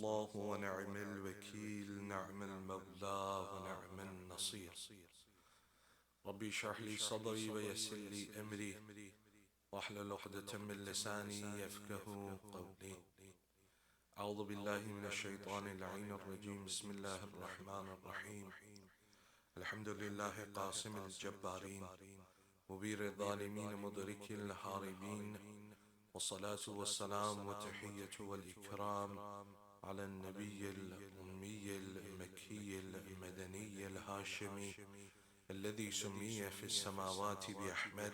الله ونعم الوكيل نعم المولى ونعم النصير ربي اشرح لي صدري ويسر لي أمري واحلل عقدة من لساني يفقه قولي. أعوذ بالله من الشيطان اللعين الرجيم. بسم الله الرحمن الرحيم. الحمد لله قاسم الجبارين مبير الظالمين مدرك الهاربين، والصلاة والسلام والتحية والإكرام على النبي الأمي المكي المدني الهاشمي الذي سمي في السماوات بأحمد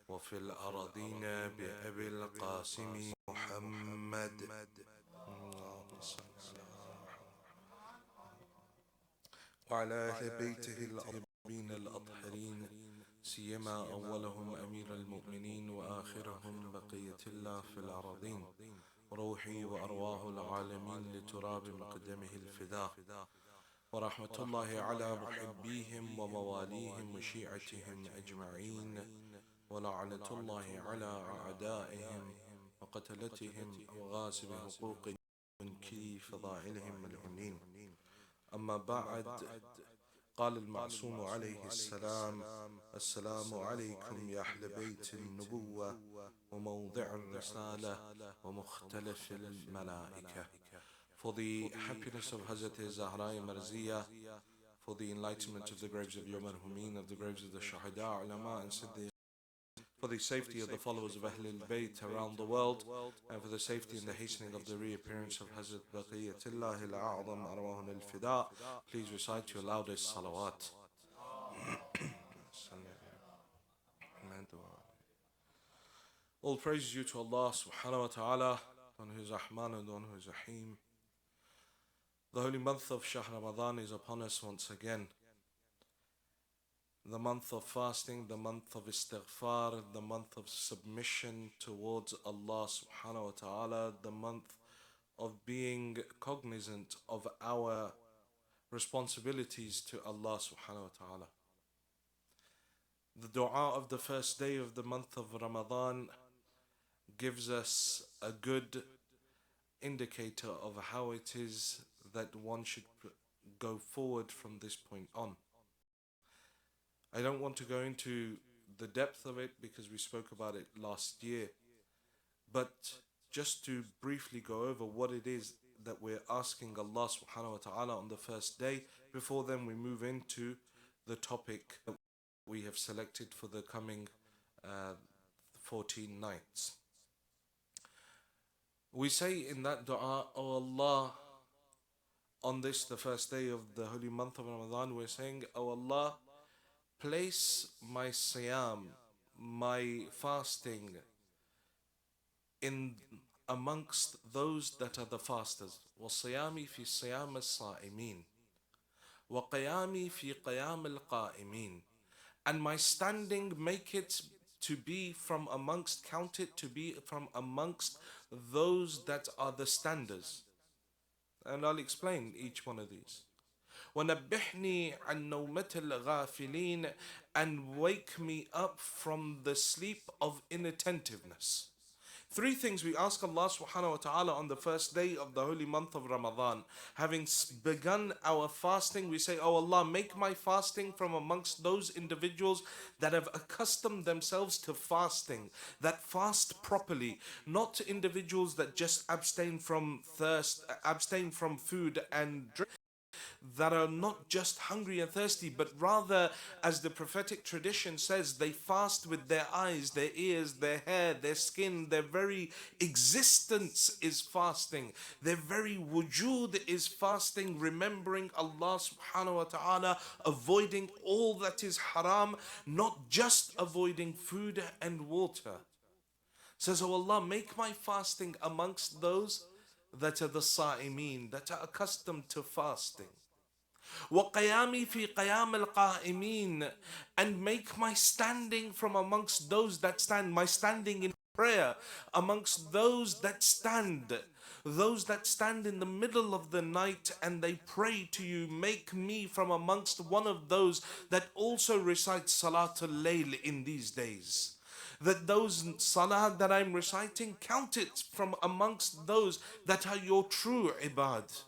وفي الأراضين بأبي القاسم محمد. وعلى أهل بيته الأطيبين الأطهرين، سيما أولهم أمير المؤمنين وآخرهم بقية الله في الأراضين، روحي وأرواح العالمين لتراب مقدمه الفداء، ورحمة الله على محبيهم ومواليهم وشيعتهم أجمعين، ولعنة الله على أعدائهم وقتلتهم وغاصب حقوق منكري فضائلهم ملعونين. أما بعد، قال المعصوم عليه السلام: السلام عليكم يا أهل بيت النبوة وموضع الرسالة ومختلف الملائكة. For the happiness of Hazrat Zahra Marziyah, for the enlightenment of the graves of your marhumin, of the graves of the Shahada, Ulama and Siddiq, for the safety of the followers of Ahlulbayt around the world, and for the safety and the hastening of the reappearance of Hazrat Baqiyatullah al-A'zam Arwahun al-Fida, please recite your loudest salawat. All praise due to Allah subhanahu wa ta'ala, on who is Rahman and on who is Rahim. The holy month of Shahr Ramadan is upon us once again. The month of fasting, the month of istighfar, the month of submission towards Allah subhanahu wa ta'ala, the month of being cognizant of our responsibilities to Allah subhanahu wa ta'ala. The dua of the first day of the month of Ramadan gives us a good indicator of how it is that one should go forward from this point on. I don't want to go into the depth of it because we spoke about it last year, but just to briefly go over what it is that we're asking Allah subhanahu wa ta'ala on the first day. Before then we move into the topic that we have selected for the coming 14 nights. We say in that dua, O Allah, on this, the first day of the holy month of Ramadan, we're saying, O Allah, place my siyam, my fasting, in amongst those that are the fasters. وَصِيَامِ فِي صِيَامِ الصَّائِمِينَ وَقِيَامِ فِي قِيَامِ الْقَائِمِينَ. And my standing, make it to be from amongst, count it to be from amongst those that are the standers. And I'll explain each one of these. وَنَبِّحْنِي عَنْ نَوْمَةِ الْغَافِلِينَ. And wake me up from the sleep of inattentiveness. Three things we ask Allah subhanahu wa ta'ala on the first day of the holy month of Ramadan. Having begun our fasting, we say, Oh Allah, make my fasting from amongst those individuals that have accustomed themselves to fasting, that fast properly, not individuals that just abstain from thirst, abstain from food and drink, that are not just hungry and thirsty, but rather, as the prophetic tradition says, they fast with their eyes, their ears, their hair, their skin. Their very existence is fasting. Their very wujud is fasting, remembering Allah subhanahu wa ta'ala, avoiding all that is haram, not just avoiding food and water. Says, Oh Allah, make my fasting amongst those that are the sa'imeen, that are accustomed to fasting. وَقَيَامِي فِي قَيَامِ الْقَائِمِينَ. And make my standing from amongst those that stand, my standing in prayer amongst those that stand in the middle of the night and they pray to you. Make me from amongst one of those that also recite Salatul Layl in these days. that those salah that I'm reciting, count it from amongst those that are your true ibad.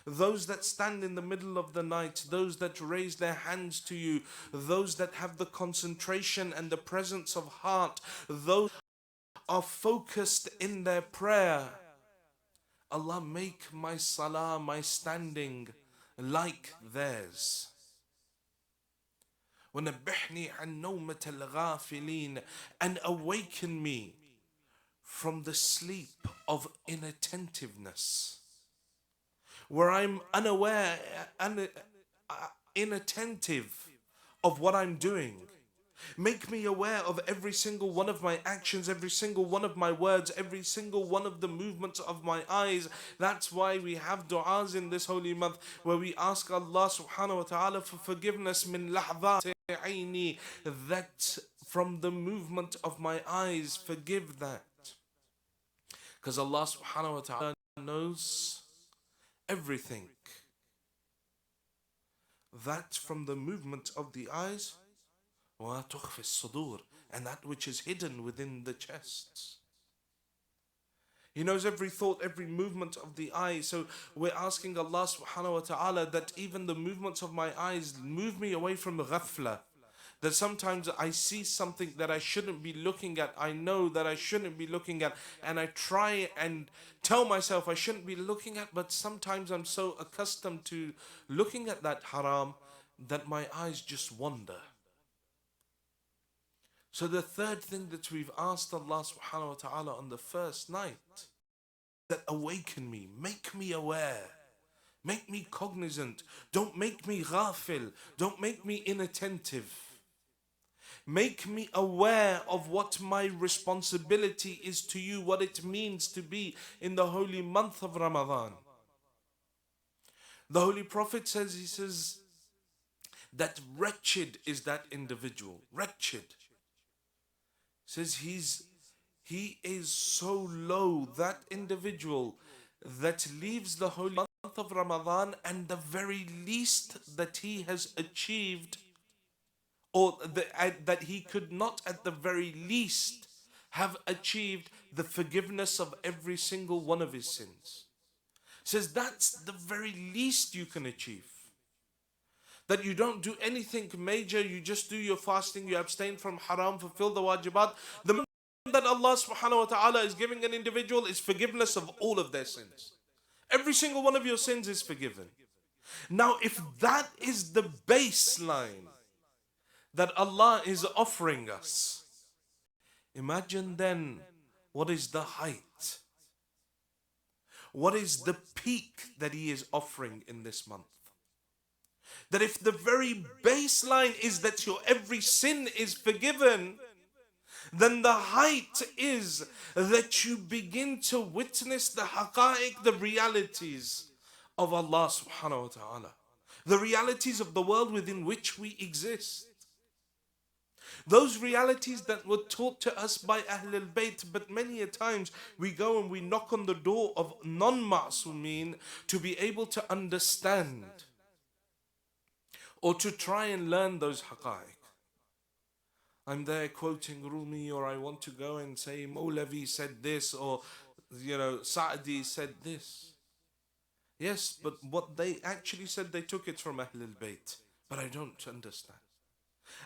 Those that stand in the middle of the night, those that raise their hands to you, those that have the concentration and the presence of heart, those are focused in their prayer. Allah, make my salah, my standing like theirs. وَنَبِّحْنِي عَنْ نَوْمَةَ الْغَافِلِينَ, and awaken me from the sleep of inattentiveness, where I'm unaware and inattentive of what I'm doing. Make me aware of every single one of my actions, every single one of my words, every single one of the movements of my eyes. That's why we have du'as in this holy month, where we ask Allah subhanahu wa ta'ala for forgiveness min lahzat aini, that from the movement of my eyes, forgive that. Because Allah subhanahu wa ta'ala knows everything. That from the movement of the eyes, وَتُخْفِ الصُّدُورِ, and that which is hidden within the chests. He knows every thought, every movement of the eye. So we're asking Allah subhanahu wa ta'ala that even the movements of my eyes move me away from the ghafla. That sometimes I see something that I shouldn't be looking at. I know that I shouldn't be looking at, and I try and tell myself I shouldn't be looking at, but sometimes I'm so accustomed to looking at that haram that my eyes just wander. So the third thing that we've asked Allah subhanahu wa ta'ala on the first night, that awaken me, make me aware, make me cognizant, don't make me ghafil, don't make me inattentive. Make me aware of what my responsibility is to you, what it means to be in the holy month of Ramadan. The Holy Prophet says, he says, that wretched is that individual, wretched. Says he is so low, that individual that leaves the holy month of Ramadan, and the very least that he has achieved, or that he could not at the very least have achieved the forgiveness of every single one of his sins. Says that's the very least you can achieve. That you don't do anything major, you just do your fasting, you abstain from haram, fulfill the wajibat. The moment that Allah subhanahu wa ta'ala is giving an individual is forgiveness of all of their sins. Every single one of your sins is forgiven. Now, if that is the baseline that Allah is offering us, imagine then what is the height, what is the peak that He is offering in this month. That if the very baseline is that your every sin is forgiven, then the height is that you begin to witness the haqa'iq, the realities of Allah subhanahu wa ta'ala, the realities of the world within which we exist. Those realities that were taught to us by Ahlulbayt, but many a times we go and we knock on the door of non-ma'sumeen to be able to understand or to try and learn those haqa'iq. I'm there quoting Rumi, or I want to go and say Mawlavi said this, or Sa'di said this. Yes, but what they actually said, they took it from Ahlul Bayt. But I don't understand.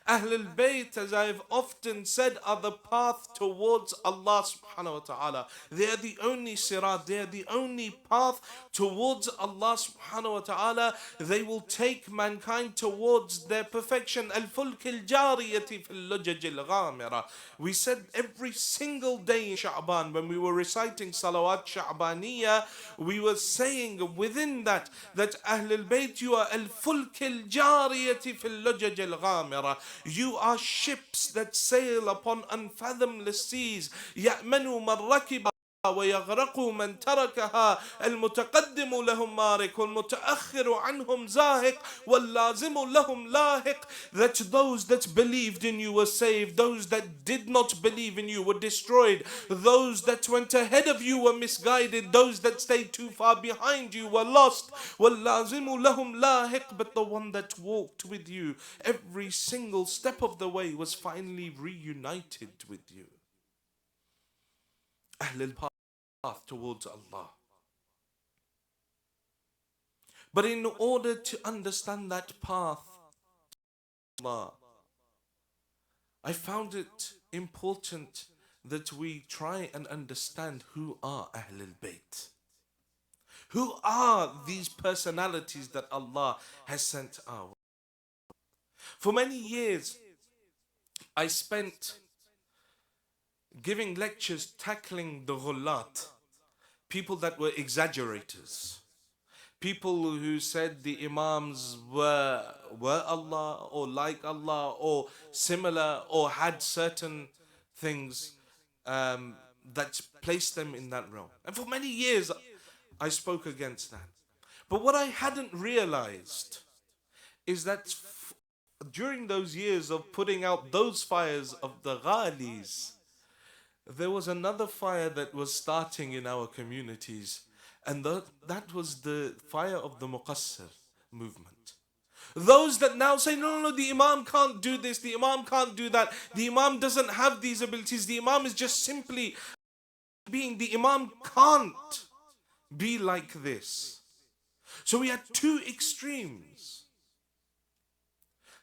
Ahlul Bayt, as I've often said, are the path towards Allah subhanahu wa ta'ala. They are the only sirat, they are the only path towards Allah subhanahu wa ta'ala. They will take mankind towards their perfection. Al-fulk al-jariyati fil-lujaj al-ghamira. We said every single day in Sha'ban, when we were reciting salawat Sha'baniyah, we were saying within that Ahlul Bayt, you are al-fulk al-jariyati fil-lujaj al-ghamira. You are ships that sail upon unfathomless seas. يَأْمَنُوا مَنْ رَكِبَ ويغرق من تركها المتقدم لهم مارك والمتأخر عنهم زاهق واللازم لهم لاحق. That those that believed in you were saved, those that did not believe in you were destroyed, those that went ahead of you were misguided, those that stayed too far behind you were lost. وَاللَّازِمُ لَهُمْ لاحق. But the one that walked with you every single step of the way was finally reunited with you. Ahlul path towards Allah. But in order to understand that path, Allah, I found it important that we try and understand who are Ahlulbayt. Who are these personalities that Allah has sent our way? For many years, I spent giving lectures tackling the ghullat, people that were exaggerators, people who said the Imams were Allah or like Allah or similar or had certain things that placed them in that realm. And for many years I spoke against that. But what I hadn't realized is that during those years of putting out those fires of the ghalis, there was another fire that was starting in our communities, and that was the fire of the Muqassir movement. Those that now say, no, the Imam can't do this, the Imam can't do that, the Imam doesn't have these abilities, the Imam is just simply being, the Imam can't be like this. So we had two extremes.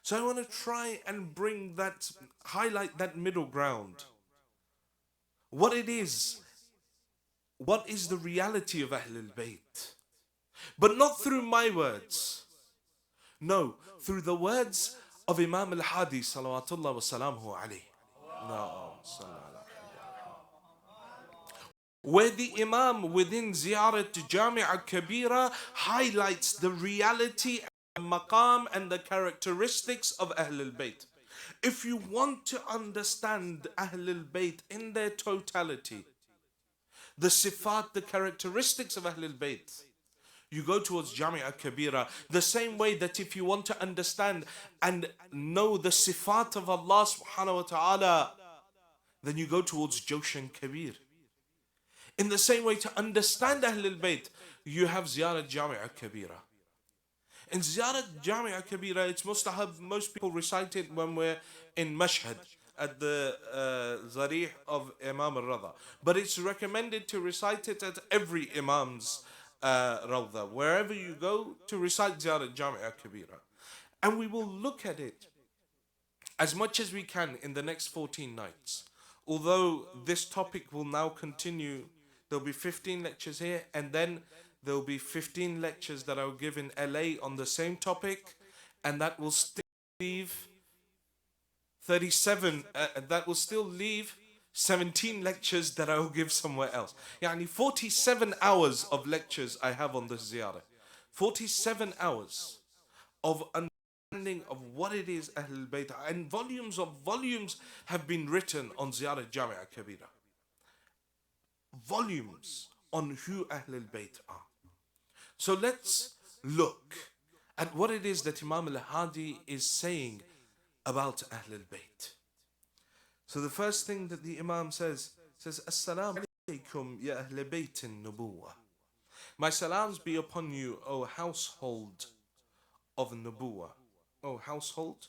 So I want to try and bring that, highlight that middle ground. What it is, what is the reality of Ahlul Bayt? But not through my words. No, through the words of Imam al-Hadi salawatullah wa salamuhu alayhi. No, where the Imam within Ziarat Jamiah Kabeerah highlights the reality and maqam and the characteristics of Ahlul Bayt. If you want to understand Ahlul Bayt in their totality, the sifat, the characteristics of Ahlul Bayt, you go towards Jamiah Kabeerah. The same way that if you want to understand and know the sifat of Allah subhanahu wa ta'ala, then you go towards Joshan Kabir. In the same way, to understand Ahlul Bayt, you have Ziarat Jamiah Kabeerah. In Ziarat Jamiah Kabeerah, it's mustahab, most people recite it when we're in Mashhad, at the Zarih of Imam al-Radha. But it's recommended to recite it at every Imam's Rawda. Wherever you go, to recite Ziarat Jamiah Kabeerah. And we will look at it as much as we can in the next 14 nights. Although this topic will now continue, there'll be 15 lectures here, and then there'll be 15 lectures that I'll give in LA on the same topic, and that will still leave 37, that will still leave 17 lectures that I will give somewhere else. Yani 47 hours of lectures I have on this ziyarah. 47 hours of understanding of what it is Ahlul Bayt, and volumes of volumes have been written on Ziarat Jamiah Kabeerah. Volumes on who Ahlul Bayt are. So let's look at what it is that Imam al-Hadi is saying about Ahlul Bayt. So the first thing that the Imam says, Assalamu alaikum ya Ahl Bayt al-Nubuwah. My salams be upon you, O household of Nubuwah, O household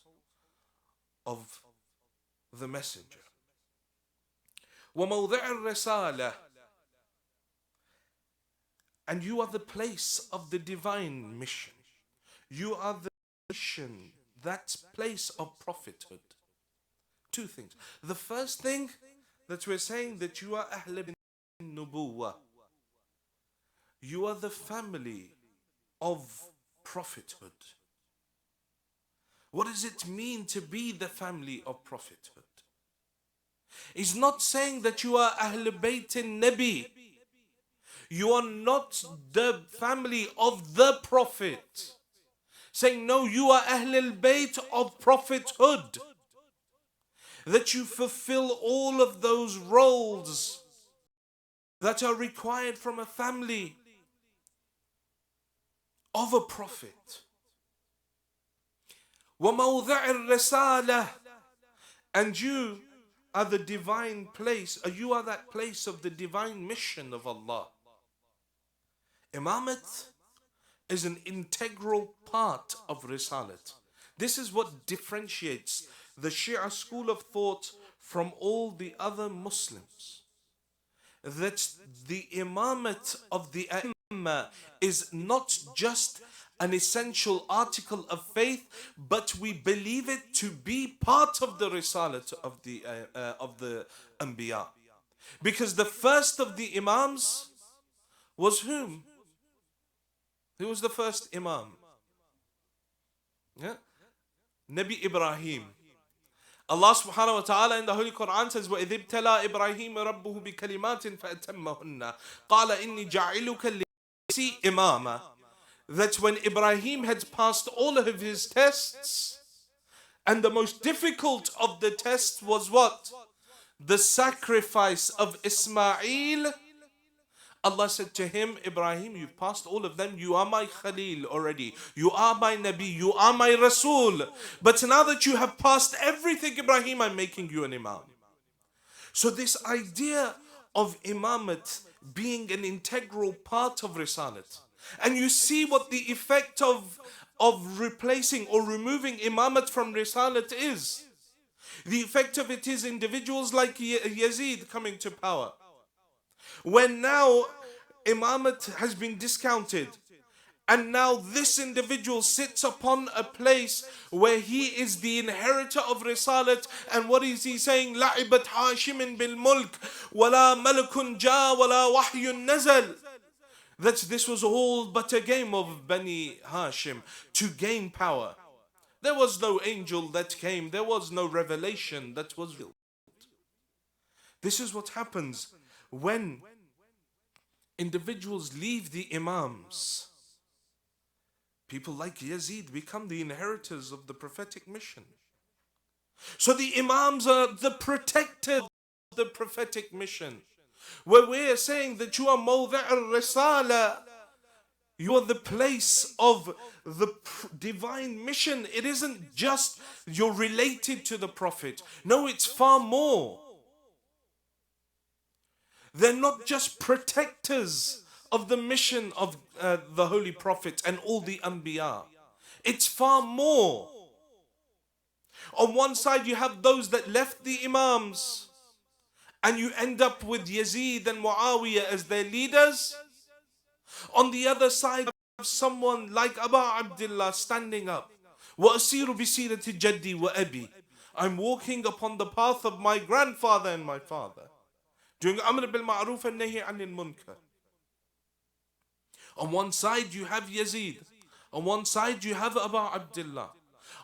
of the Messenger. وَمَوْضِعُ الرِّسَالَةِ, and you are the place of the divine mission. You are the mission, that place of prophethood. Two things. The first thing that we're saying, that you are Ahl Nubuwah. You are the family of prophethood. What does it mean to be the family of prophethood? It's not saying that you are Ahl Bayt Nabi. You are not the family of the Prophet. Saying, no, you are Ahlul Bayt of prophethood. That you fulfill all of those roles that are required from a family of a prophet. وَمَوْضِعِ الرِّسَالَةِ, and you are the divine place, or you are that place of the divine mission of Allah. Imamat is an integral part of Risalat. This is what differentiates the Shia school of thought from all the other Muslims. That the Imamat of the A'immah is not just an essential article of faith, but we believe it to be part of the Risalat of the Anbiya. Because the first of the Imams was whom? Who was the first Imam? Yeah? Nabi Ibrahim. Allah subhanahu wa ta'ala in the Holy Quran says, وَإِذِ ابْتَلَى إِبْرَاهِيمَ رَبُّهُ بِكَلِمَاتٍ فَأَتَمَّهُنَّ قَالَ إِنِّي جَعِلُكَ لِنَاسِ إِمَامًا. That when Ibrahim had passed all of his tests, and the most difficult of the tests was what? The sacrifice of Ismail. Allah said to him, Ibrahim, you've passed all of them. You are my Khalil already. You are my Nabi. You are my Rasul. But now that you have passed everything, Ibrahim, I'm making you an Imam. So this idea of Imamat being an integral part of Risalat. And you see what the effect of replacing or removing Imamat from Risalat is. The effect of it is individuals like Yazid coming to power. When now Imamat has been discounted, and now this individual sits upon a place where he is the inheritor of Risalat, and what is he saying? لَعِبَتْ هَاشِمٍ بِالْمُلْكِ وَلَا مَلَكٌ جَاءَ وَلَا وَحْيٌ نَزَلَ. That this was all but a game of Bani Hashim to gain power. There was no angel that came, there was no revelation that was revealed. This is what happens when individuals leave the Imams. People like Yazid become the inheritors of the prophetic mission. So the Imams are the protectors of the prophetic mission. Where we are saying that you are Mawdi' al-Risala, you are the place of the divine mission. It isn't just you're related to the Prophet. No, it's far more. They're not just protectors of the mission of the Holy Prophet and all the Anbiya. It's far more. On one side you have those that left the Imams, and you end up with Yazid and Muawiyah as their leaders. On the other side you have someone like Abu Abdullah standing up. وَأَسِيرُ بِسِيرَةِ جَدِّي وَأَبِي. I'm walking upon the path of my grandfather and my father, doing Amr bil Ma'ruf and Nahi anil Munkar. On one side you have Yazid. On one side you have Abu Abdullah.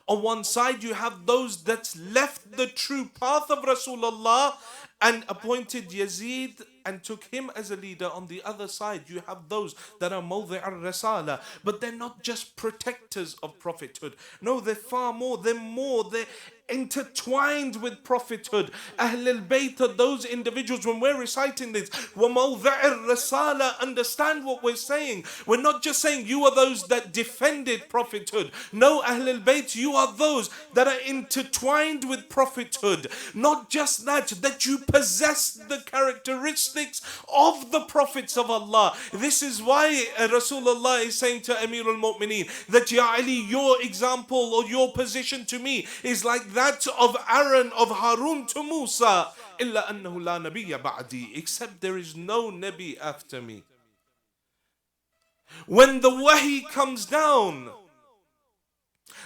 On one side you have those that left the true path of Rasulullah and appointed Yazid and took him as a leader. On the other side you have those that are Mawdi' al-Rasala, but they're not just protectors of prophethood. No, they're far more. They're intertwined with prophethood. Ahlulbayt are those individuals. When we're reciting this, وَمَوْضِعِ الرَّسَالَةِ, understand what we're saying. We're not just saying you are those that defended prophethood. No, Ahlulbayt, you are those that are intertwined with prophethood. Not just that you possess the characteristics of the prophets of Allah. This is why Rasulullah is saying to Amir al-Mu'mineen that, Ya Ali, your example or your position to me is like that of Aaron, of Harun to Musa. إِلَّا أَنَّهُ لَا نَبِيَّ بَعْدِي, except there is no Nabi after me. When the wahi comes down,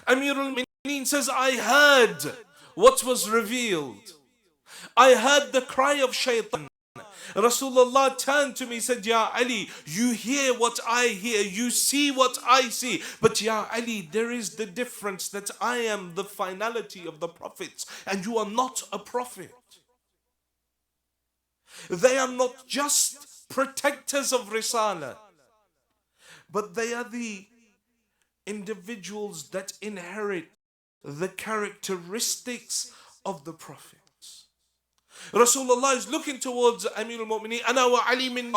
Amir al-Mu'mineen says, I heard what was revealed. I heard the cry of shaitan. Rasulullah turned to me and said, Ya Ali, you hear what I hear, you see what I see. But Ya Ali, there is the difference that I am the finality of the prophets and you are not a prophet. They are not just protectors of Risala, but they are the individuals that inherit the characteristics of the prophets. Rasulullah is looking towards Amir al-Mu'mineen. Ana wa Ali min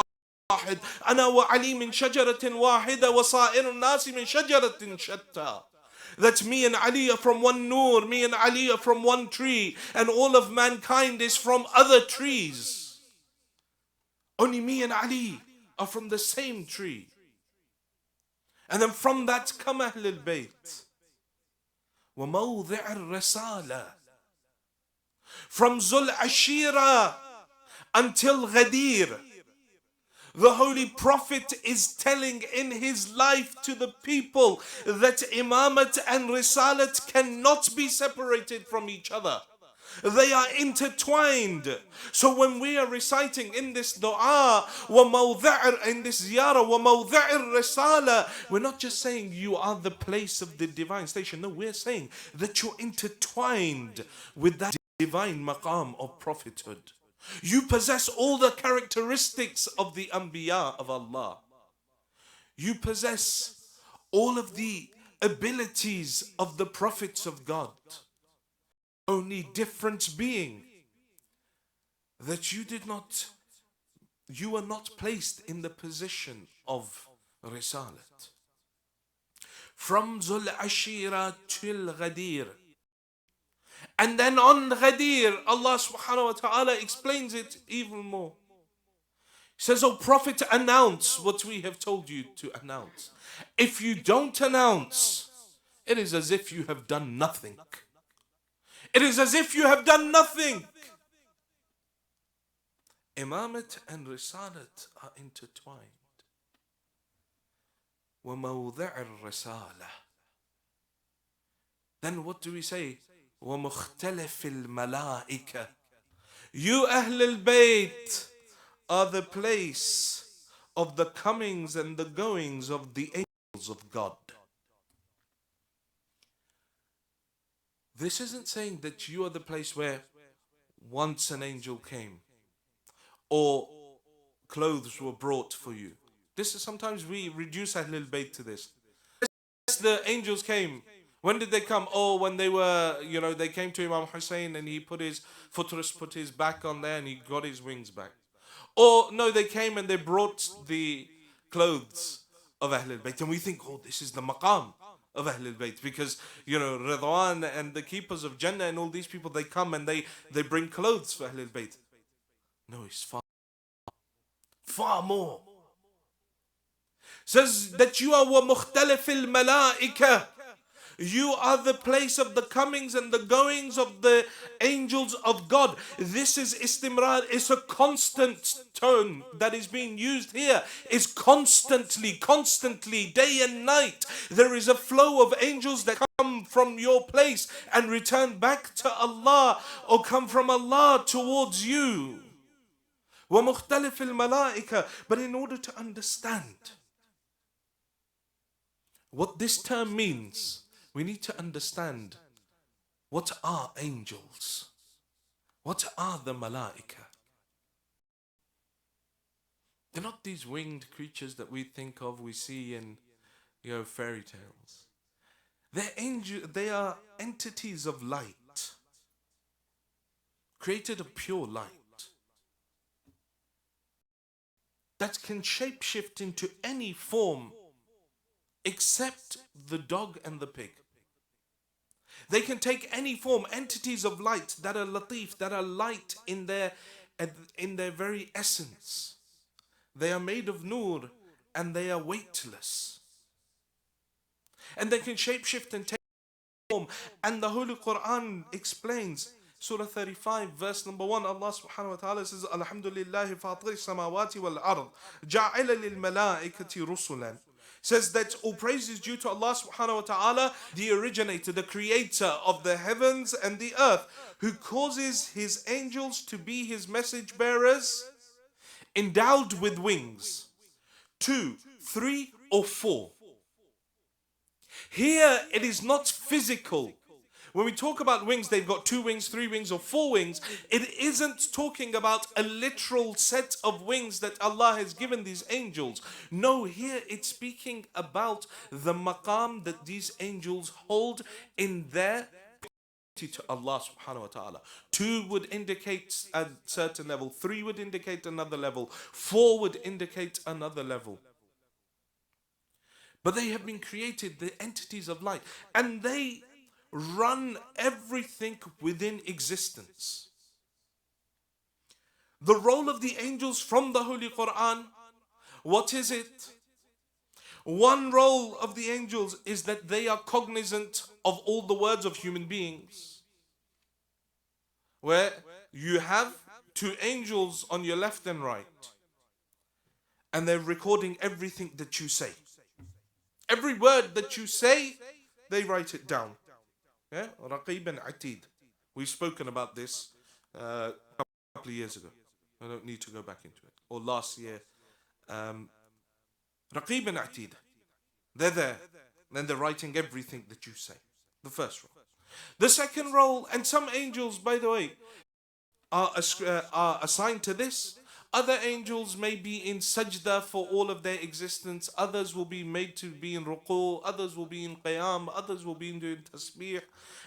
واحد أنا وعلي من شجرة واحدة وصائر الناس من شجرة شتى. That me and Ali are from one nur, me and Ali are from one tree, and all of mankind is from other trees. Only me and Ali are from the same tree. And then from that come Ahlulbayt. وموضع الرسالة. From Zul Ashira until Ghadir, the Holy Prophet is telling in his life to the people that Imamat and Risalat cannot be separated from each other. They are intertwined. So when we are reciting in this dua, in this ziyarah, وَمَوْضِعِ الرِّسَالَةِ, we're not just saying you are the place of the divine station. No, we're saying that you're intertwined with that divine maqam of prophethood. You possess all the characteristics of the Anbiya of Allah. You possess all of the abilities of the prophets of God. Only difference being that you are not placed in the position of Risalat. From Zul Ashira till Ghadir. And then on Ghadir, Allah subhanahu wa ta'ala explains it even more. He says, "O Prophet, announce what we have told you to announce. If you don't announce, it is as if you have done nothing. It is as if you have done nothing." Imamat and Risalat are intertwined. وَمَوْضِعِ الرِّسَالَةِ. Then what do we say? وَمُخْتَلِفِ الْمَلَائِكَةِ. You Ahlulbayt are the place of the comings and the goings of the angels of God. This isn't saying that you are the place where once an angel came or clothes were brought for you. This is sometimes we reduce Ahlulbayt to this. The angels came. When did they come? Oh, when they were, they came to Imam Hussein and he put his back on there and he got his wings back. Or no, they came and they brought the clothes of Ahlulbayt. And we think, oh, this is the maqam of Ahlulbayt. Because, Ridwan and the keepers of Jannah and all these people, they come and they bring clothes for Ahlulbayt. No, it's far more. Says that you are وَمُخْتَلِفِ الْمَلَائِكَةِ. You are the place of the comings and the goings of the angels of God. This is istimrar. It's a constant tone that is being used here. It's constantly, day and night. There is a flow of angels that come from your place and return back to Allah, or come from Allah towards you. وَمُخْتَلِفِ الْمَلَائِكَةِ. But in order to understand what this term means, we need to understand what are angels? What are the malaika? They're not these winged creatures that we think of, we see in fairy tales. They are entities of light, created of pure light, that can shapeshift into any form except the dog and the pig. They can take any form, entities of light that are latif, that are light in their very essence. They are made of nur and they are weightless. And they can shapeshift and take form. And the Holy Quran explains, Surah 35, verse number 1, Allah subhanahu wa ta'ala says, Alhamdulillahi fatir samawati wal ard, ja'ila lil malaikati rusulan. Says that all praise is due to Allah subhanahu wa ta'ala, the originator, the creator of the heavens and the earth, who causes his angels to be his message bearers, endowed with wings, 2, 3, or 4. Here it is not physical. When we talk about wings, they've got 2 wings, 3 wings, or 4 wings. It isn't talking about a literal set of wings that Allah has given these angels. No, here it's speaking about the maqam that these angels hold in their to Allah subhanahu wa ta'ala. 2 would indicate a certain level, 3 would indicate another level, 4 would indicate another level. But they have been created, the entities of light, and they run everything within existence. The role of the angels from the Holy Quran, what is it? One role of the angels is that they are cognizant of all the words of human beings. Where you have 2 angels on your left and right, and they're recording everything that you say. Every word that you say, they write it down. Yeah? Raqib and Atid. We've spoken about this a couple of years ago. I don't need to go back into it. Or last year. Raqib and Atid. They're there. Then they're writing everything that you say. The first role. The second role, and some angels, by the way, are assigned to this. Other angels may be in sajda for all of their existence. Others will be made to be in ruku'. Others will be in qiyam. Others will be in doing tasbih.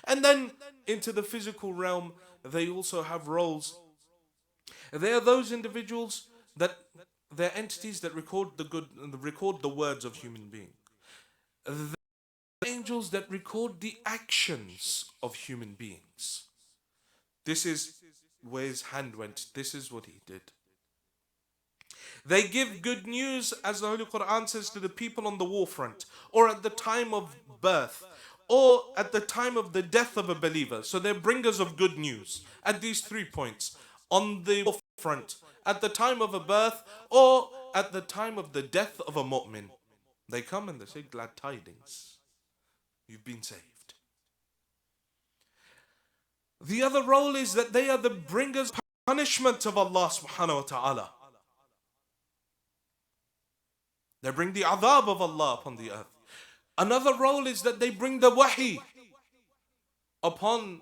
And then into the physical realm, they also have roles. They are those individuals that they're entities that record the words of human beings. The angels that record the actions of human beings. This is where his hand went. This is what he did. They give good news, as the Holy Quran says, to the people on the war front, or at the time of birth, or at the time of the death of a believer. So they're bringers of good news at these 3 points. On the war front, at the time of a birth, or at the time of the death of a mu'min. They come and they say, glad tidings. You've been saved. The other role is that they are the bringers of punishment of Allah subhanahu wa ta'ala. They bring the adhab of Allah upon the earth. Another role is that they bring the wahi upon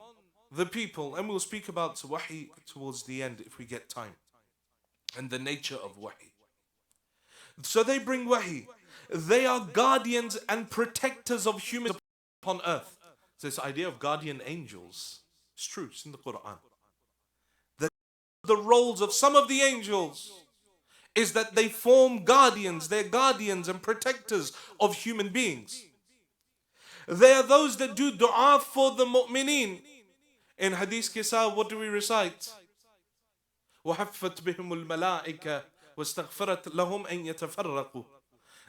the people. And we'll speak about wahi towards the end if we get time. And the nature of wahi. So they bring wahi. They are guardians and protectors of humans upon earth. So this idea of guardian angels, it's true, it's in the Quran. The roles of some of the angels is that they form guardians. They're guardians and protectors of human beings. They are those that do dua for the mu'mineen. In Hadith Kisa, what do we recite? وَحَفَّتْ بِهِمُ الْمَلَائِكَةِ وَاسْتَغْفَرَتْ لَهُمْ أَنْ يَتَفَرَّقُوا.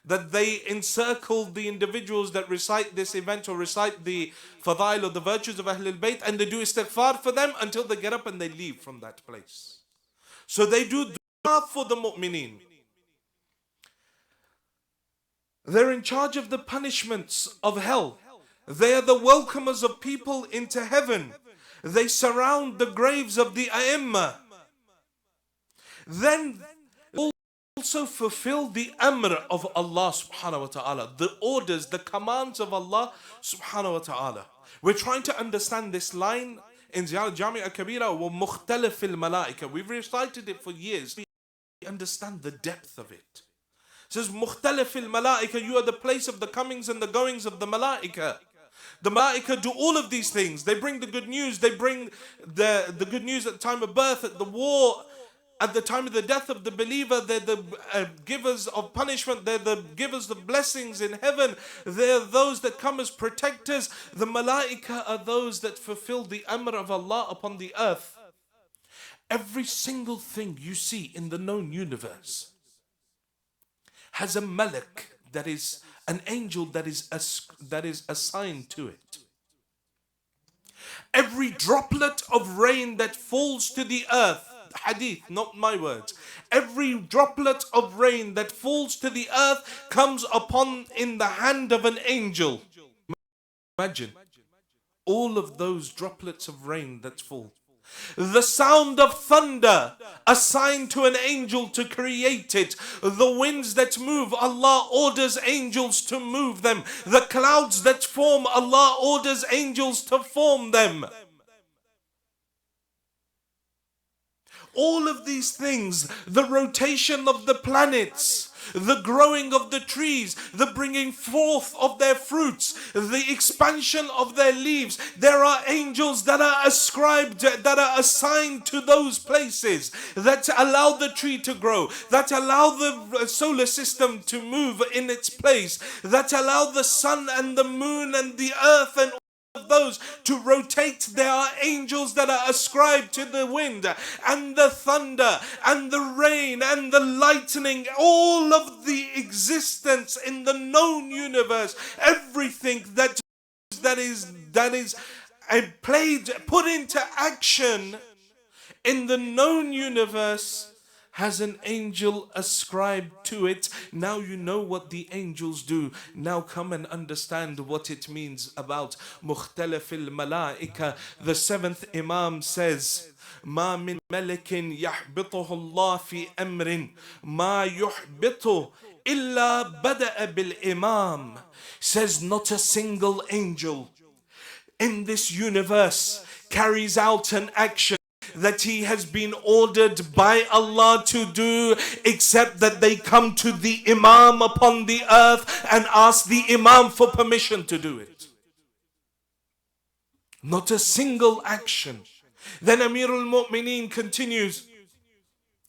That they encircle the individuals that recite this event or recite the fadail or the virtues of Ahlulbayt, and they do istighfar for them until they get up and they leave from that place. So they do dua for the mu'mineen. They're in charge of the punishments of hell. They are the welcomers of people into heaven. They surround the graves of the A'immah. Then also fulfill the amr of Allah subhanahu wa ta'ala, the orders, the commands of Allah subhanahu wa ta'ala. We're trying to understand this line in Ziarat Jamiah Kabeerah, وَمُخْتَلِفِ الْمَلَائِكَةِ. We've recited it for years. We understand the depth of it. It says, مُخْتَلِفِ الْمَلَائِكَةِ, you are the place of the comings and the goings of the malaika. The malaika do all of these things. They bring the good news. They bring the good news at the time of birth, at the war, at the time of the death of the believer. They're the givers of punishment. They're the givers of blessings in heaven. They're those that come as protectors. The malaika are those that fulfill the amr of Allah upon the earth. Every single thing you see in the known universe has a malak, that is an angel that is assigned to it. Every droplet of rain that falls to the earth, hadith, not my words. Every droplet of rain that falls to the earth comes upon in the hand of an angel. Imagine all of those droplets of rain that fall. The sound of thunder assigned to an angel to create it. The winds that move, Allah orders angels to move them. The clouds that form, Allah orders angels to form them. All of these things, the rotation of the planets, the growing of the trees, the bringing forth of their fruits, the expansion of their leaves. There are angels that are ascribed, that are assigned to those places, that allow the tree to grow, that allow the solar system to move in its place, that allow the sun and the moon and the earth and of those to rotate. There are angels that are ascribed to the wind and the thunder and the rain and the lightning, all of the existence in the known universe, everything that is put into action in the known universe has an angel ascribed to it. Now you know what the angels do. Now come and understand what it means about مختلف الملائكة. The seventh Imam says, ما من ملك يحبطه الله في أمر ما يحبطه إلا بدأ بالإمام. Says not a single angel in this universe carries out an action that he has been ordered by Allah to do, except that they come to the Imam upon the earth and ask the Imam for permission to do it. Not a single action. Then Amir al-Mu'mineen continues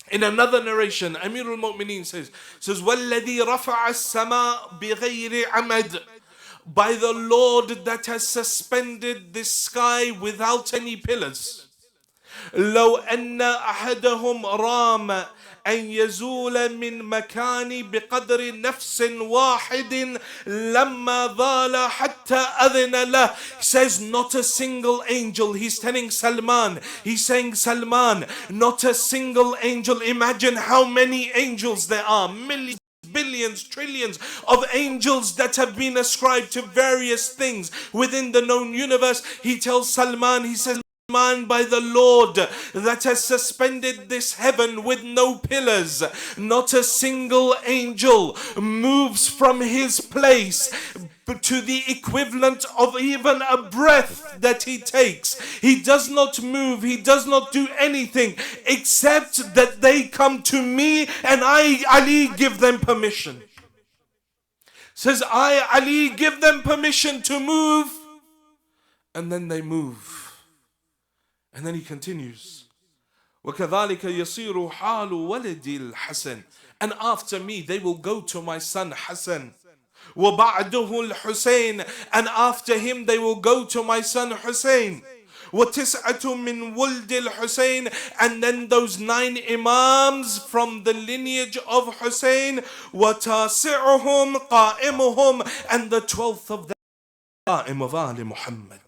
in another narration. Amir al-Mu'mineen says وَالَّذِي رَفَعَ السَّمَاء بِغَيْرِ عَمَدٍ, by the Lord that has suspended this sky without any pillars. لو أن أحدهم رام أن يزول من مكان بقدر نفس واحد لما ضال حتى أذن له. He says not a single angel. He's telling Salman, he's saying, Salman, not a single angel. Imagine how many angels there are. Millions, billions, trillions of angels that have been ascribed to various things within the known universe. He tells Salman, he says, man, by the Lord that has suspended this heaven with no pillars, not a single angel moves from his place to the equivalent of even a breath that he takes. He does not move, he does not do anything except that they come to me and I, Ali, give them permission. Says, I, Ali, give them permission to move, and then they move. And then he continues, وَكَذَلِكَ يَصِيرُ حَالُ وَلَدِي الْحَسَنِ, and after me they will go to my son Hassan. وَبَعْدُهُ الْحُسَيْنِ, and after him they will go to my son Hussein. وَتِسْعَةٌ مِّن وُلْدِ الْحُسَيْنِ, and then those 9 imams from the lineage of Hussein. وَتَاسِعُهُمْ قَائِمُهُمْ, and the 12th of them, قائم of Ali Muhammad.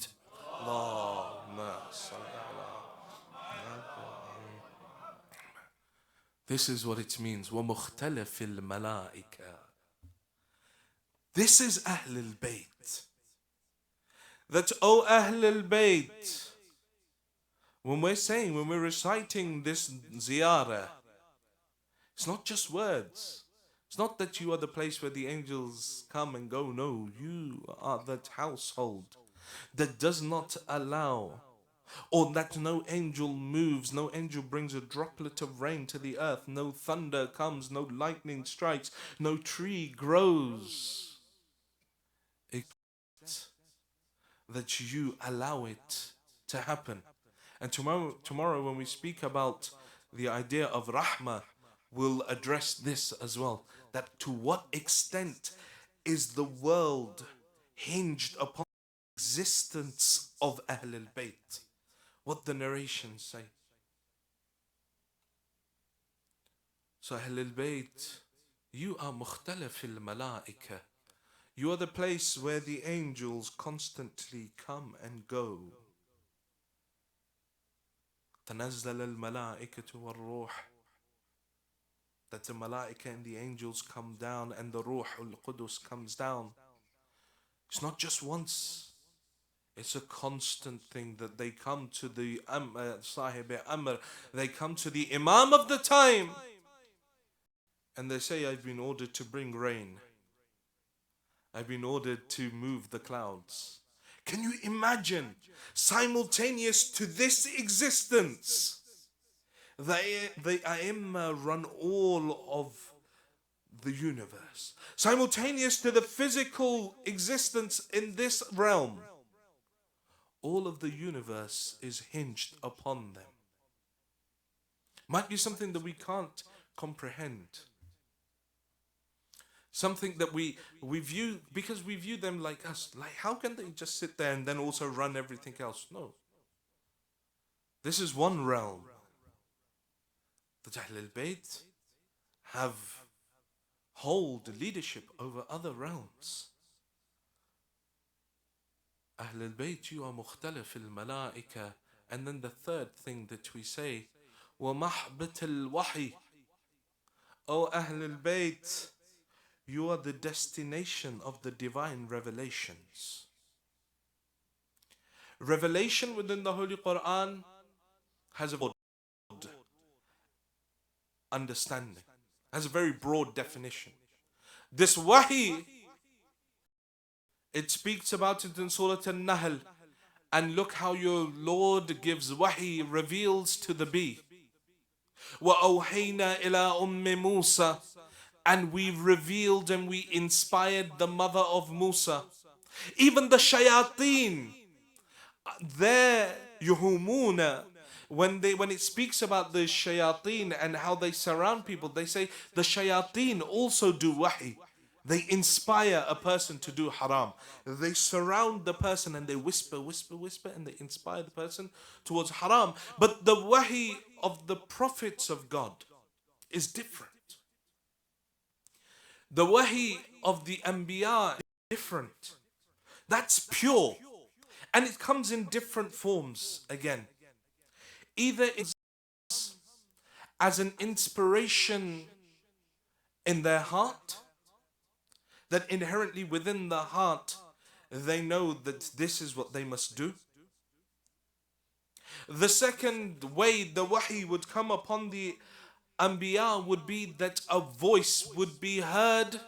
This is what it means. وَمُخْتَلَفِ الْمَلَائِكَةِ. This is Ahlulbayt. That, O Ahlulbayt, when we're reciting this Ziarat, it's not just words. It's not that you are the place where the angels come and go. No, you are that household that does not allow, or that no angel moves, no angel brings a droplet of rain to the earth, no thunder comes, no lightning strikes, no tree grows, except that you allow it to happen. And tomorrow when we speak about the idea of rahmah, we'll address this as well, that to what extent is the world hinged upon the existence of Ahlulbayt. What the narrations say. So Ahlulbayt, you are mukhtalaf al-malaika. You are the place where the angels constantly come and go. تنزل الملائكة والروح. That the malaika and the angels come down and the Ruh al-Qudus comes down. It's not just once. It's a constant thing that they come to the Sahib Amr, they come to the Imam of the time, and they say, I've been ordered to bring rain. I've been ordered to move the clouds. Can you imagine, simultaneous to this existence, the Aimma run all of the universe. Simultaneous to the physical existence in this realm, all of the universe is hinged upon them. Might be something that we can't comprehend. Something that we view, because we view them like us. Like, how can they just sit there and then also run everything else? No. This is one realm. The Ahlulbayt hold leadership over other realms. Ahlulbayt, you are mukhtalif al-malaika. And then the third thing that we say, وَمَحْبَةَ الْوَحِي. O Ahlulbayt, you are the destination of the divine revelations. Revelation within the Holy Quran has a broad understanding, has a very broad definition. This wahi, it speaks about it in Surah An-Nahl. And look how your Lord gives wahi, reveals to the bee. وَأَوْحَيْنَا إِلَىٰ أُمِّ مُوسَى. And we revealed and we inspired the mother of Musa. Even the shayateen, their yuhumuna, when it speaks about the shayateen and how they surround people, they say the shayateen also do wahi. They inspire a person to do haram. They surround the person and they whisper, whisper, whisper, and they inspire the person towards haram. But the wahi of the prophets of God is different. The wahi of the anbiya is different. That's pure. And it comes in different forms again. Either it's as an inspiration in their heart, that inherently within the heart they know that this is what they must do. The second way the wahi would come upon the anbiya would be that a voice would be heard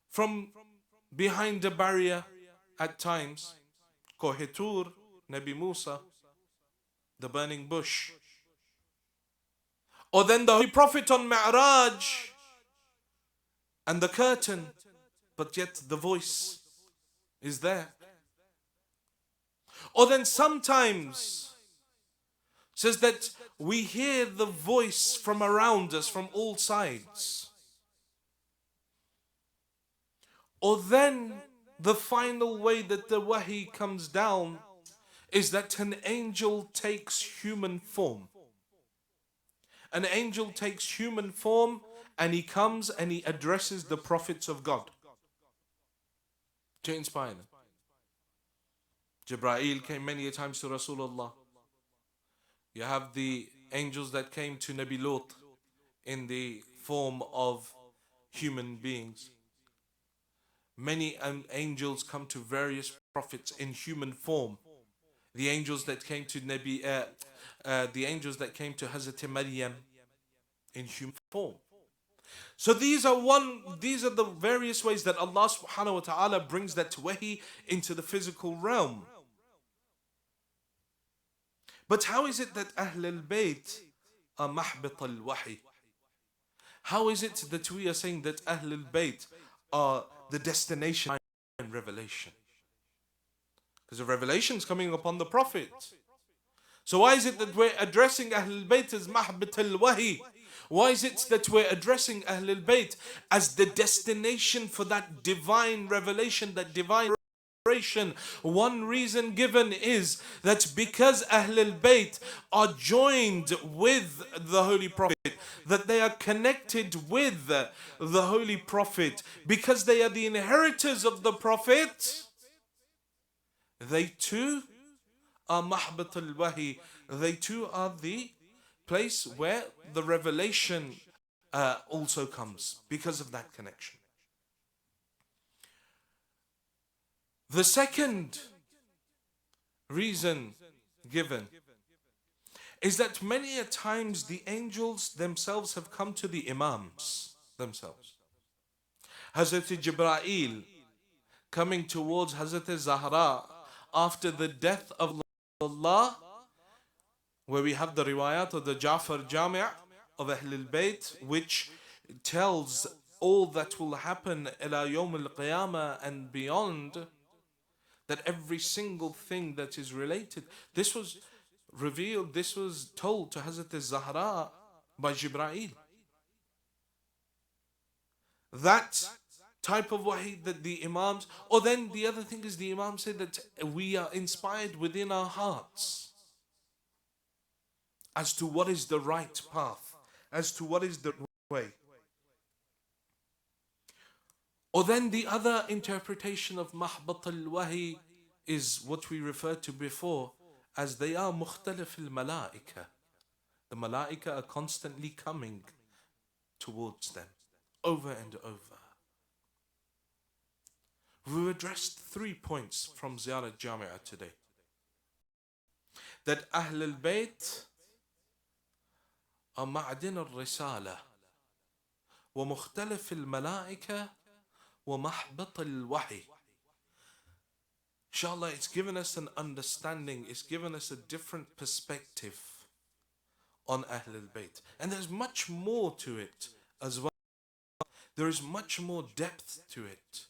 from behind a barrier at times. Kohetur, Nabi Musa, the burning bush. Or then the Holy Prophet on Mi'raj and the curtain, but yet the voice is there. Or then sometimes says that we hear the voice from around us from all sides. Or then the final way that the wahi comes down is that an angel takes human form. An angel takes human form and he comes and he addresses the prophets of God to inspire them. Jibreel came many a times to Rasulullah. You have the angels that came to Nabi Lut in the form of human beings. Many angels come to various prophets in human form. The angels that came to the angels that came to Hazrat Maryam in human form. So these are the various ways that Allah subhanahu wa ta'ala brings that wahi into the physical realm. But how is it that Ahlulbayt are mahbit al-wahi? How is it that we are saying that Ahlulbayt are the destination and revelation? Because the revelation is coming upon the Prophet. So why is it that we're addressing Ahlulbayt as mahbit al-wahi? Why is it that we're addressing Ahlulbayt as the destination for that divine revelation, that divine revelation? One reason given is that because Ahlulbayt are joined with the Holy Prophet, that they are connected with the Holy Prophet, because they are the inheritors of the Prophet, they too are mahbat al-wahi. They too are the place where the revelation also comes because of that connection. The second reason given is that many a times the angels themselves have come to the imams themselves. Hazrat Jibreel coming towards Hazrat Zahra after the death of Allah, where we have the riwayat of the Jamiah of Ahlulbayt, which tells all that will happen ila yawm al-qiyamah and beyond, that every single thing that is related, this was revealed, this was told to Hazrat Zahra by Jibreel. That type of wahi that the Imams, or then the other thing is the Imam said that we are inspired within our hearts as to what is the right path, as to what is the way. Or then the other interpretation of mahbat al-wahi is what we referred to before as they are mukhtalif al-malaika. The malaika are constantly coming towards them over and over. We addressed 3 points from Ziarat Jamiah today. That Ahlulbayt are ma'adin al-risala wa mukhtalif al-malaika wa mahbat al-wahi. Inshallah, it's given us an understanding, it's given us a different perspective on Ahlulbayt. And there's much more to it as well. There is much more depth to it,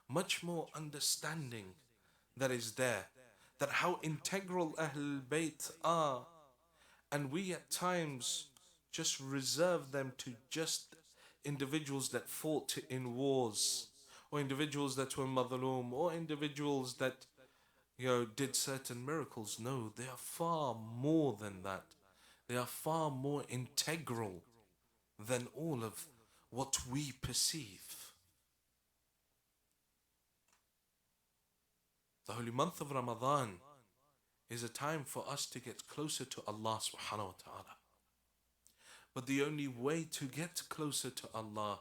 much more understanding that is there, that how integral Ahlulbayt are, and we at times just reserve them to just individuals that fought in wars, or individuals that were madhaloom, or individuals that did certain miracles. No, they are far more than that. They are far more integral than all of what we perceive. The holy month of Ramadan is a time for us to get closer to Allah subhanahu wa ta'ala. But the only way to get closer to Allah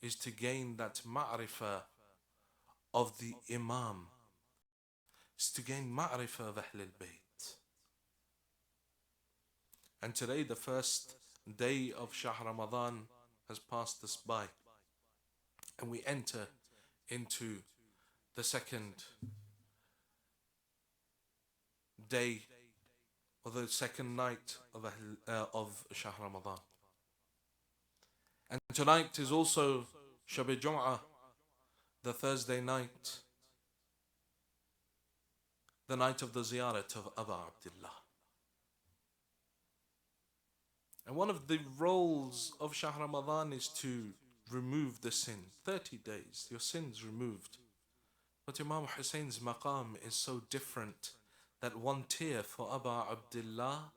is to gain that ma'rifah of the Imam, is to gain ma'rifah of Ahlulbayt. And today, the first day of Shahr Ramadan has passed us by, and we enter into the second day or the second night of Shahr Ramadan. And tonight is also Shab Jum'ah, the Thursday night, the night of the Ziarat of Abu Abdullah. And one of the roles of Shahr Ramadan is to remove the sin. 30 days, your sins removed. But Imam Hussein's maqam is so different that one tear for Abu Abdullah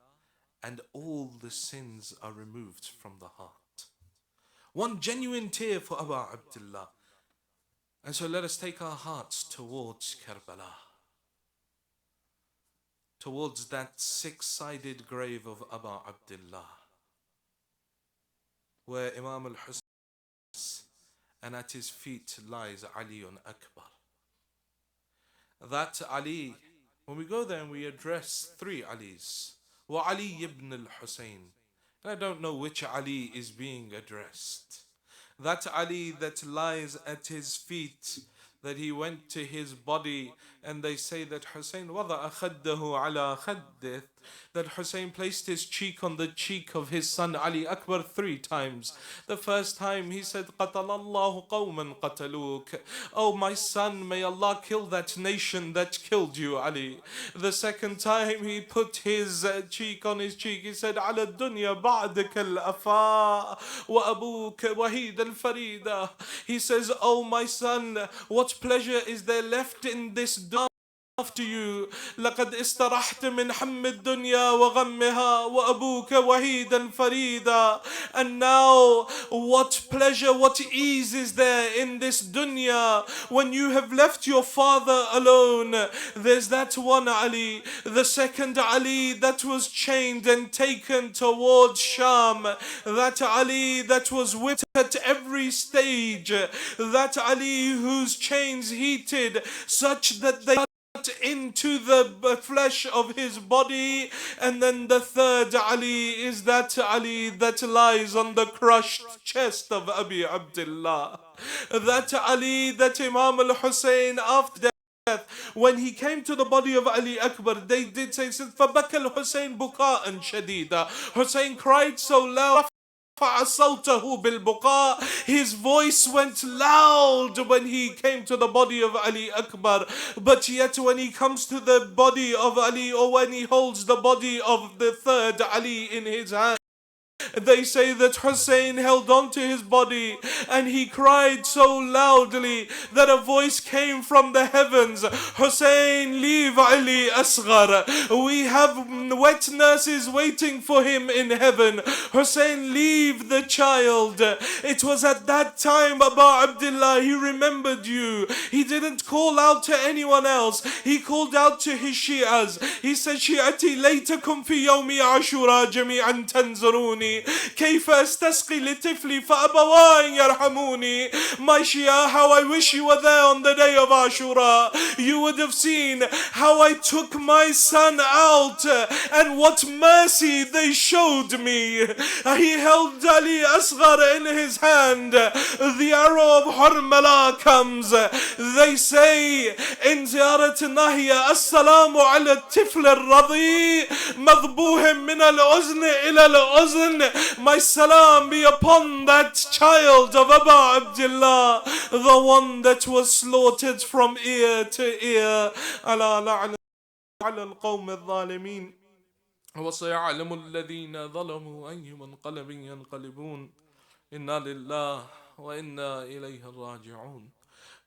and all the sins are removed from the heart. One genuine tear for Abu Abdullah. And so let us take our hearts towards Karbala, towards that six-sided grave of Abu Abdullah, where Imam al-Hussein and at his feet lies Ali Akbar. That Ali, when we go there and we address 3 Alis, wa Ali ibn al-Hussein, and I don't know which Ali is being addressed. That Ali that lies at his feet, that he went to his body, and they say that Hussein wada'a khaddahu ala khaddih, that Hussein placed his cheek on the cheek of his son Ali Akbar 3 times. The first time he said, Qatalallahu qawman qataluk. Oh my son, may Allah kill that nation that killed you, Ali. The second time he put his cheek on his cheek, he said, Ala dunya ba'dak al-afa wa abuk wahid al-farida. He says, oh my son, what pleasure is there left in this dunya after you? لقد استرحت من حم الدنيا وغمها وأبوك وحيدا فريدا. And now what pleasure, what ease is there in this dunya when you have left your father alone? There's that one Ali, the second Ali that was chained and taken towards Sham, that Ali that was whipped at every stage, that Ali whose chains heated such that they into the flesh of his body. And then the third Ali is that Ali that lies on the crushed chest of Abi Abdullah, that Ali that Imam al-Hussein after death, when he came to the body of Ali Akbar, they did say فَبَكَ الْحُسَيْن بُكَاءً شَدِيدًا. Hussein cried so loud رفع صوته بالبقاء. His voice went loud when he came to the body of Ali Akbar, but yet when he comes to the body of Ali, or when he holds the body of the third Ali in his hand, they say that Hussein held on to his body and he cried so loudly that a voice came from the heavens. Hussein, leave Ali Asghar. We have wet nurses waiting for him in heaven. Hussein, leave the child. It was at that time, Abu Abdullah, he remembered you. He didn't call out to anyone else. He called out to his Shi'as. He said, Shi'ati laytakum fi yawmi ashura jami'an tanzuruni. كيف استسقي لطفلي فأبواه يرحموني. My Shia, how I wish you were there on the day of Ashura. You would have seen how I took my son out and what mercy they showed me. He held Ali Asghar in his hand. The arrow of Harmala comes. They say in Ziarat Nahiya, Assalamu ala tifl al-radhi madbuhim min al-uzn ila al-uzn. My salam be upon that child of Abu Abdullah, the one that was slaughtered from ear to ear. Ala la'na ala al-qawm al-zalimin. وسيعلم الذين ظلموا أي منقلب ينقلبون. إنا لله وإنا إليه راجعون.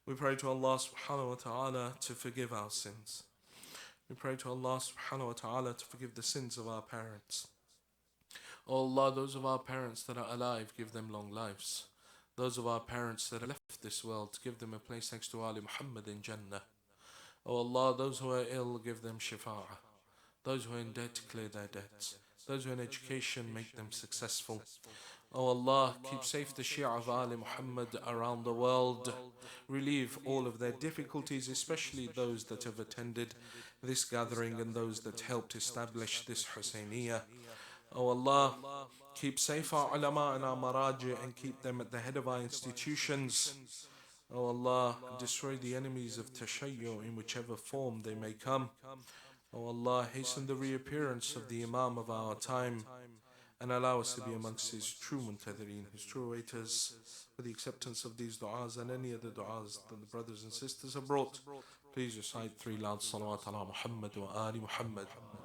We pray to Allah subhanahu wa ta'ala to forgive our sins. We pray to Allah subhanahu wa ta'ala to forgive the sins of our parents. Oh Allah, those of our parents that are alive, give them long lives. Those of our parents that have left this world, give them a place next to Ali Muhammad in Jannah. Oh Allah, those who are ill, give them shifa'ah. Those who are in debt, clear their debts. Those who are in education, make them successful. Oh Allah, keep safe the Shia of Ali Muhammad around the world. Relieve all of their difficulties, especially those that have attended this gathering and those that helped establish this Husayniyah. Oh Allah, keep safe our ulama and our maraji and keep them at the head of our institutions. Oh Allah, destroy the enemies of tashayyu in whichever form they may come. Oh Allah, hasten the reappearance of the Imam of our time and allow us to be amongst his true muntadhireen, his true waiters, for the acceptance of these du'as and any other du'as that the brothers and sisters have brought. Please recite 3 loud salawat ala Muhammad wa ali Muhammad.